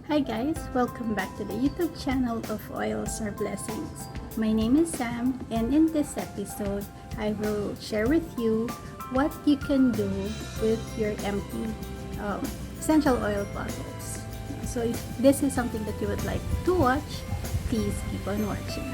Hi guys, welcome back to the YouTube channel of Oils Are Blessings. My name is Sam, and in this episode, I will share with you what you can do with your empty essential oil bottles. So if this is something that you would like to watch, please keep on watching.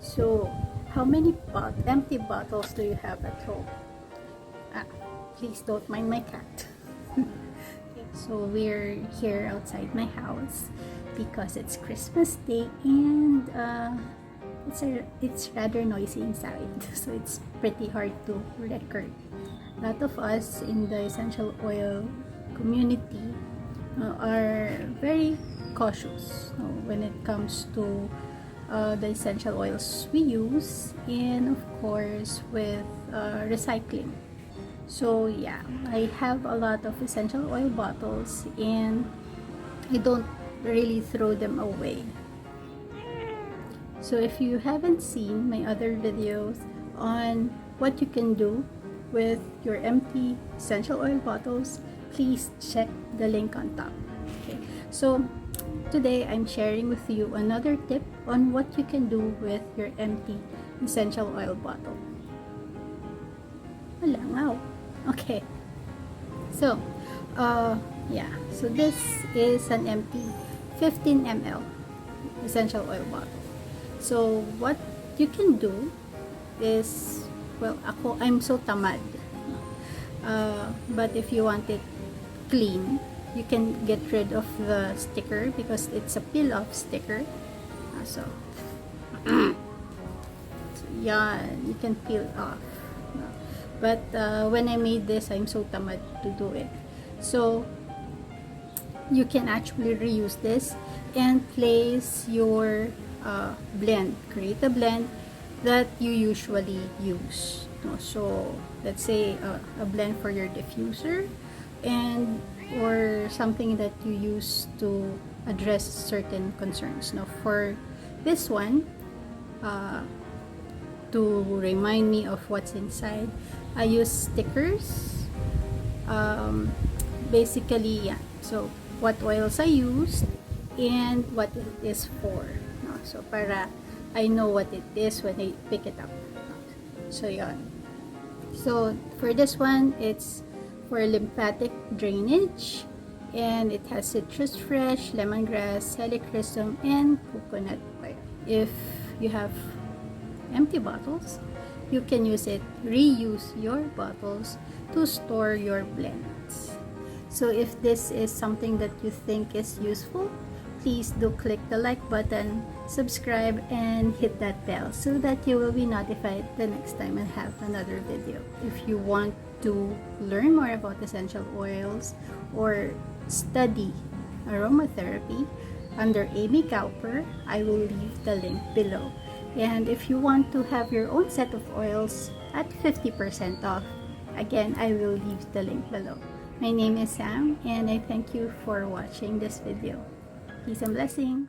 So, how many empty bottles do you have at home? Please don't mind my cat. So, we're here outside my house because it's Christmas Day and it's rather noisy inside. So, it's pretty hard to record. A lot of us in the essential oil community are very cautious when it comes to the essential oils we use, and of course with recycling. So yeah, I have a lot of essential oil bottles and I don't really throw them away. So if you haven't seen my other videos on what you can do with your empty essential oil bottles, please check the link on top. Okay, so today I'm sharing with you another tip on what you can do with your empty essential oil bottle. Walangaw. Okay. So, so this is an empty 15 ml essential oil bottle. So, what you can do is, well, I'm so tamad. But if you want it clean, you can get rid of the sticker because it's a peel-off sticker. So yeah, you can peel off. But when I made this, I'm so tamad to do it. So you can actually reuse this and place your blend. Create a blend that you usually use. So let's say a blend for your diffuser or something that you use to address certain concerns. Now for this one, to remind me of what's inside, I use stickers. Basically, yeah. So what oils I used and what it is for. So para I know what it is when I pick it up. So yeah. So for this one, it's for lymphatic drainage, and it has citrus fresh, lemongrass, helichrysum, and coconut oil. If you have empty bottles, you can reuse your bottles to store your blends. So if this is something that you think is useful, please do click the like button, subscribe, and hit that bell so that you will be notified the next time I have another video. If you want to learn more about essential oils or study aromatherapy under Amy Cowper, I will leave the link below. And if you want to have your own set of oils at 50% off, again, I will leave the link below. My name is Sam, and I thank you for watching this video. Peace and blessings.